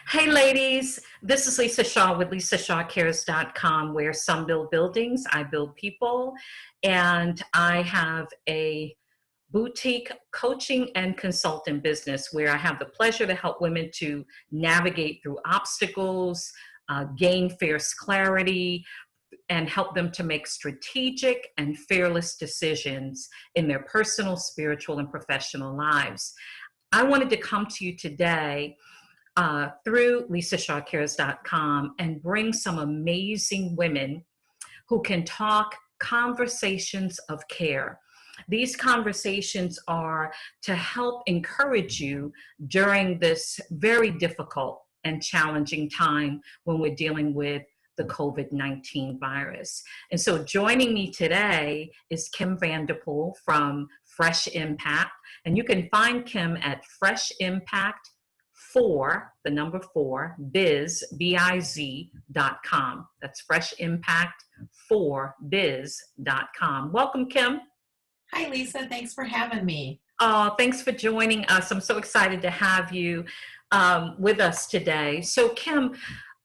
Hey ladies, this is Lisa Shaw with LisaShawCares.com, where some build buildings, I build people, and I have a boutique coaching and consulting business where I have the pleasure to help women to navigate through obstacles, gain fierce clarity, and help them to make strategic and fearless decisions in their personal, spiritual, and professional lives. I wanted to come to you today through LisaShawCares.com and bring some amazing women who can talk conversations of care. These conversations are to help encourage you during this very difficult and challenging time when we're dealing with the COVID-19 virus. And so joining me today is Kim Vanderpool from Fresh Impact. And you can find Kim at Fresh Impact the number 4, biz.com. That's freshimpact4biz.com. Welcome, Kim. Hi, Lisa. Thanks for having me. Thanks for joining us. I'm so excited to have you with us today. So, Kim,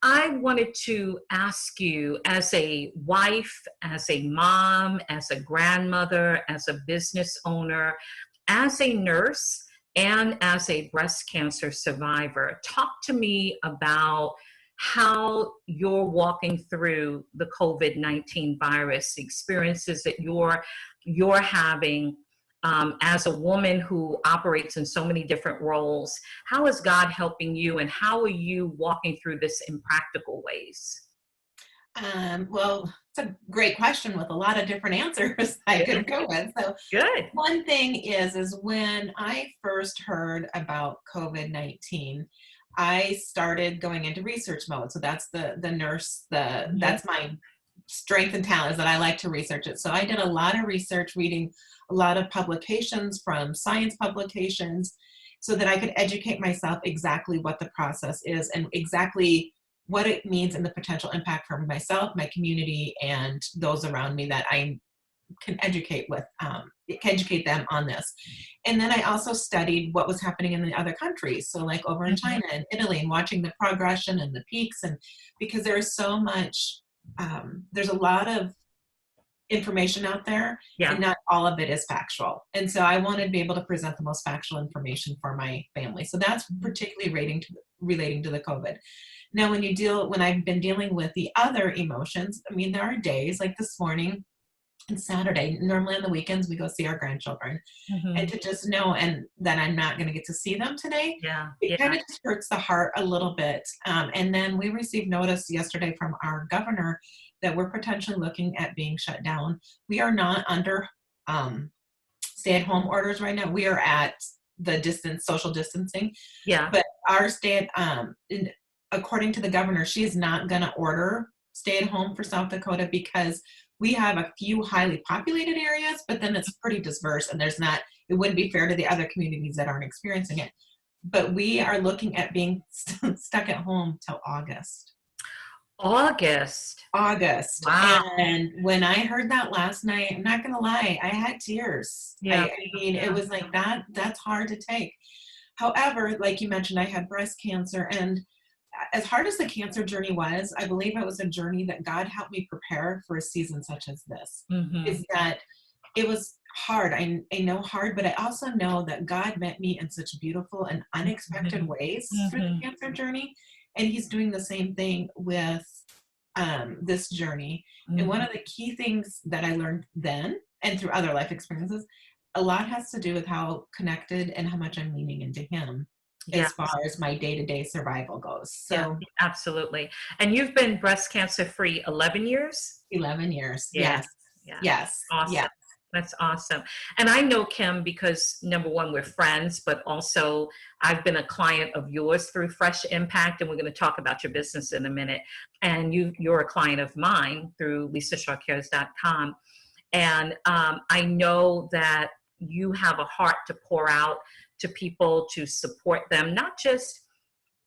I wanted to ask you, as a wife, as a mom, as a grandmother, as a business owner, as a nurse, and as a breast cancer survivor, talk to me about how you're walking through the COVID-19 virus, the experiences that you're having as a woman who operates in so many different roles. How is God helping you, and how are you walking through this in practical ways? Well, it's a great question with a lot of different answers I could go with. So Good. one thing is when I first heard about COVID-19, I started going into research mode. So that's the nurse, that's my strength and talent, is that I like to research it. So I did a lot of research, reading a lot of publications from science publications so that I could educate myself exactly what the process is and exactly what it means and the potential impact for myself, my community, and those around me that I can educate them on this. And then I also studied what was happening in the other countries. So like over in China and Italy, and watching the progression and the peaks. And because there is so much, there's a lot of information out there, and not all of it is factual. And so I wanted to be able to present the most factual information for my family. So that's particularly relating to the COVID. Now, when I've been dealing with the other emotions, I mean, there are days like this morning and Saturday, normally on the weekends, we go see our grandchildren, and to just know and that I'm not going to get to see them today, it kind of just hurts the heart a little bit. And then we received notice yesterday from our governor that we're potentially looking at being shut down. We are not under stay-at-home orders right now. We are at the social distancing. But our according to the governor, she is not going to order stay-at-home for South Dakota because we have a few highly populated areas, but then it's pretty diverse, and it wouldn't be fair to the other communities that aren't experiencing it. But we are looking at being stuck at home till August. Wow. And when I heard that last night, I'm not going to lie, I had tears. I mean, it was like that's hard to take. However, like you mentioned, I had breast cancer, and as hard as the cancer journey was, I believe it was a journey that God helped me prepare for a season such as this. Is that it was hard. I know hard, but I also know that God met me in such beautiful and unexpected ways through the cancer journey. And he's doing the same thing with this journey. And one of the key things that I learned then and through other life experiences, a lot has to do with how connected and how much I'm leaning into him as far as my day-to-day survival goes. So absolutely. And you've been breast cancer free 11 years? 11 years. Yes. Awesome. Yes. That's awesome. And I know Kim because, number one, we're friends, but also I've been a client of yours through Fresh Impact, and we're going to talk about your business in a minute. And you're a client of mine through LisaShawCares.com. And I know that you have a heart to pour out to people, to support them, not just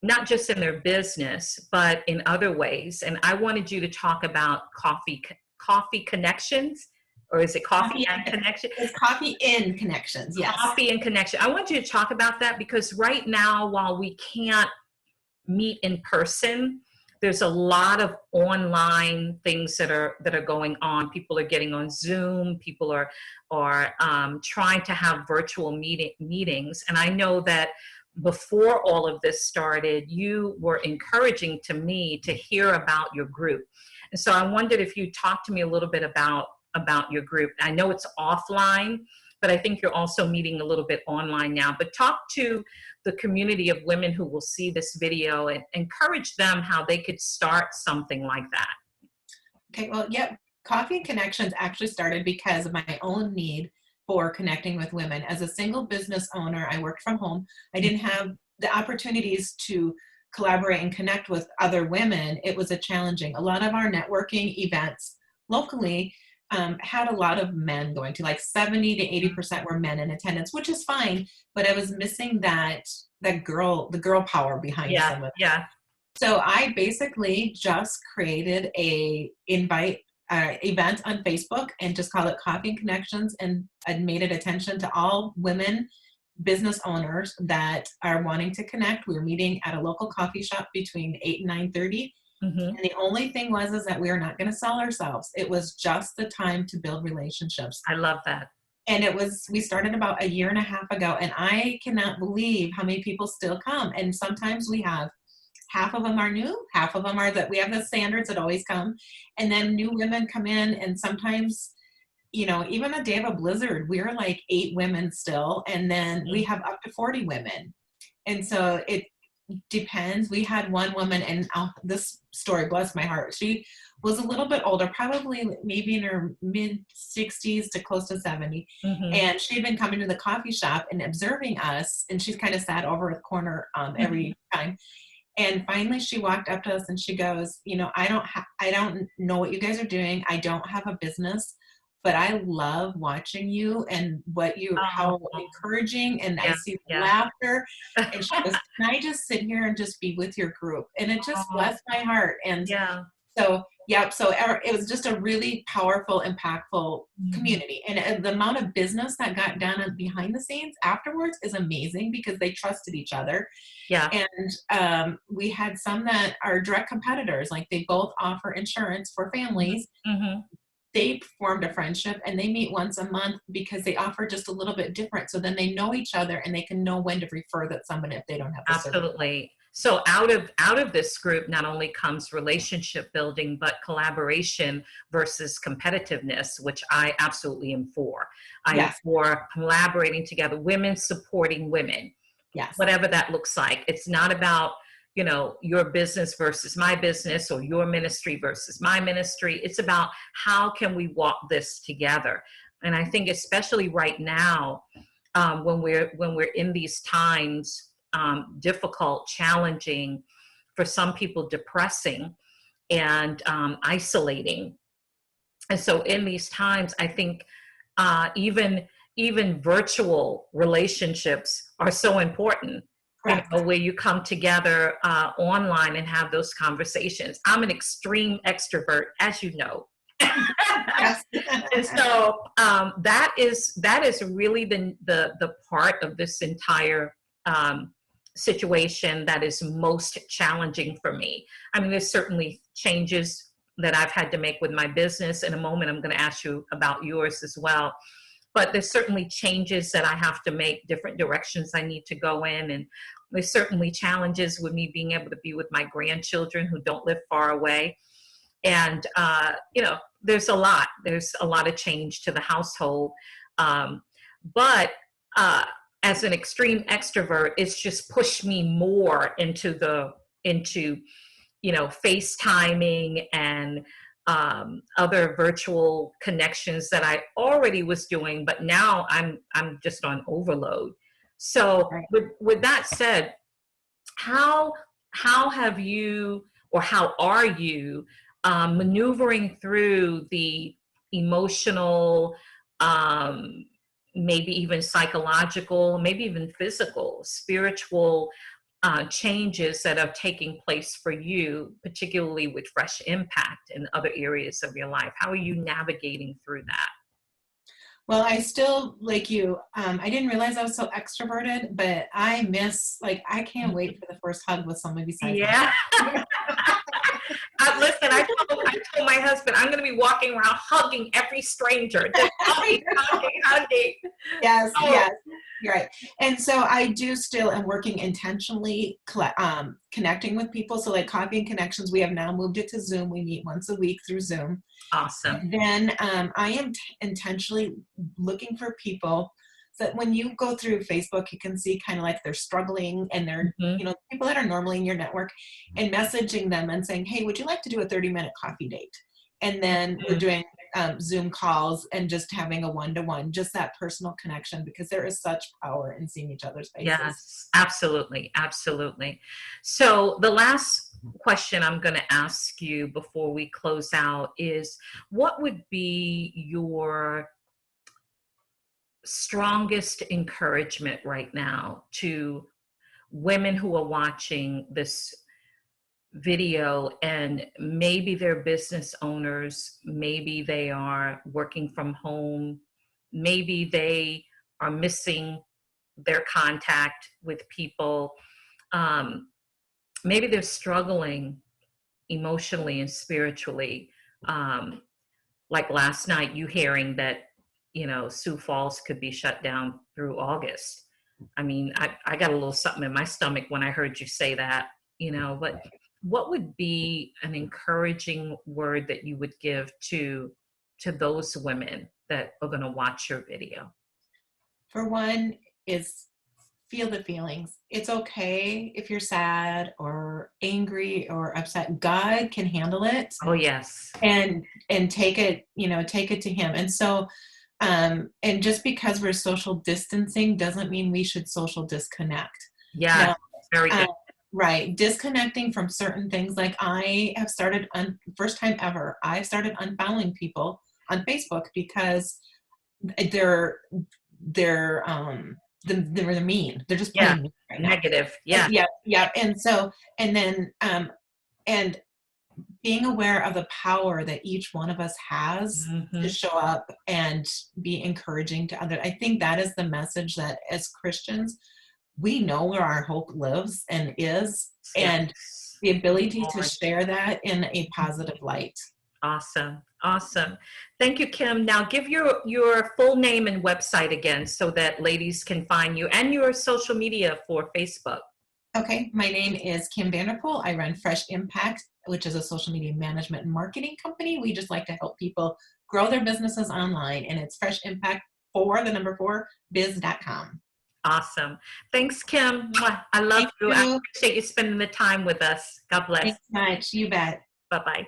in their business, but in other ways. And I wanted you to talk about coffee connections, or is it coffee and connection? It's coffee in connections. Yes. Coffee and connection. I want you to talk about that because right now, while we can't meet in person. There's a lot of online things that are going on. People are getting on Zoom. People are trying to have virtual meetings. And I know that before all of this started, you were encouraging to me to hear about your group. And so I wondered if you talk to me a little bit about your group. I know it's offline, but I think you're also meeting a little bit online now. But talk to the community of women who will see this video and encourage them how they could start something like that. Okay, well, yep. Coffee and Connections actually started because of my own need for connecting with women. As a single business owner, I worked from home. I didn't have the opportunities to collaborate and connect with other women. It was a challenging. A lot of our networking events locally had a lot of men going to, like 70 to 80% were men in attendance, which is fine, but I was missing the girl power behind some of it. Yeah. So I basically just created a event on Facebook and just called it Coffee and Connections, and I made it attention to all women business owners that are wanting to connect. We were meeting at a local coffee shop between 8 and 9:30. And the only thing was that we are not going to sell ourselves. It was just the time to build relationships. I love that. And we started about a year and a half ago, and I cannot believe how many people still come. And sometimes we have half of them are new, half of them are that we have the standards that always come. And then new women come in, and sometimes, even a day of a blizzard, we're like 8 women still. And then we have up to 40 women. And so it depends. We had one woman, and this story bless my heart. She was a little bit older, probably maybe in her mid 60s to close to 70. And she had been coming to the coffee shop and observing us, and she's kind of sat over at the corner every time. And finally she walked up to us and she goes, I don't know what you guys are doing. I don't have a business, but I love watching you and how encouraging, and I see laughter. And she goes, can I just sit here and just be with your group? And it just blessed my heart. And so it was just a really powerful, impactful community. And the amount of business that got done behind the scenes afterwards is amazing because they trusted each other. Yeah. And we had some that are direct competitors, like they both offer insurance for families. They formed a friendship, and they meet once a month because they offer just a little bit different. So then they know each other, and they can know when to refer that someone if they don't have the service. Absolutely. So out of this group not only comes relationship building, but collaboration versus competitiveness, which I absolutely am for. I am for collaborating together, women supporting women. Yes. Whatever that looks like. It's not about, your business versus my business, or your ministry versus my ministry. It's about how can we walk this together. And I think especially right now, when we're in these times, difficult, challenging, for some people depressing and isolating. And so in these times, I think even virtual relationships are so important. Where you come together online and have those conversations. I'm an extreme extrovert, as you know. And so that is really the part of this entire situation that is most challenging for me. I mean, there's certainly changes that I've had to make with my business. In a moment, I'm going to ask you about yours as well. But there's certainly changes that I have to make, different directions I need to go in. And there's certainly challenges with me being able to be with my grandchildren who don't live far away. And, there's a lot of change to the household. But as an extreme extrovert, it's just pushed me more into FaceTiming and other virtual connections that I already was doing, but now I'm just on overload. So with that said, how have you, or how are you maneuvering through the emotional, maybe even psychological, maybe even physical, spiritual changes that are taking place for you, particularly with Fresh Impact in other areas of your life? How are you navigating through that? Well, I still, like you, I didn't realize I was so extroverted, but I can't wait for the first hug with someone besides my Yeah. husband. Listen, I told my husband I'm going to be walking around hugging every stranger, just hugging, hugging, hugging. Yes, Oh, yes, you're right. And so I do still am working intentionally, connecting with people. So like Coffee and Connections, we have now moved it to Zoom. We meet once a week through Zoom. awesome. And then I am intentionally looking for people so that when you go through Facebook, you can see kind of like they're struggling and they're, Hmm. people that are normally in your network, and messaging them and saying, hey, would you like to do a 30-minute coffee date? And then we're doing Zoom calls and just having a one-to-one, just that personal connection, because there is such power in seeing each other's faces. Yes, absolutely, absolutely. So the last question I'm going to ask you before we close out is, what would be your strongest encouragement right now to women who are watching this video, and maybe they're business owners, maybe they are working from home, maybe they are missing their contact with people, um, maybe they're struggling emotionally and spiritually, um, like last night you hearing that, Sioux Falls could be shut down through August. I mean, I got a little something in my stomach when I heard you say that, but what would be an encouraging word that you would give to those women that are going to watch your video? For one, is feel the feelings. It's okay if you're sad or angry or upset. God can handle it, Oh, yes. and take it, take it to him. And so and just because we're social distancing doesn't mean we should social disconnect. Yes. Now, Very uh, good. right, disconnecting from certain things, like I have started first time ever, I've started unfollowing people on Facebook because they're they're they're mean. They're just Yeah. plain mean right now. Negative. And Yeah. yeah, yeah. And so, and then and being aware of the power that each one of us has to Hmm. show up and be encouraging to others. I think that is the message, that as Christians, we know where our hope lives and is, and Yes. the ability to Lord. share that in a positive light. Awesome. Awesome. Thank you, Kim. Now give your full name and website again so that ladies can find you, and your social media for Facebook. Okay, my name is Kim Vanderpool. I run Fresh Impact, which is a social media management and marketing company. We just like to help people grow their businesses online, and it's Fresh Impact for the number 4 biz.com. Awesome. Thanks, Kim. Mwah. I love Thank you. I you. appreciate you spending the time with us. God bless. Thanks much. You bet. Bye-bye.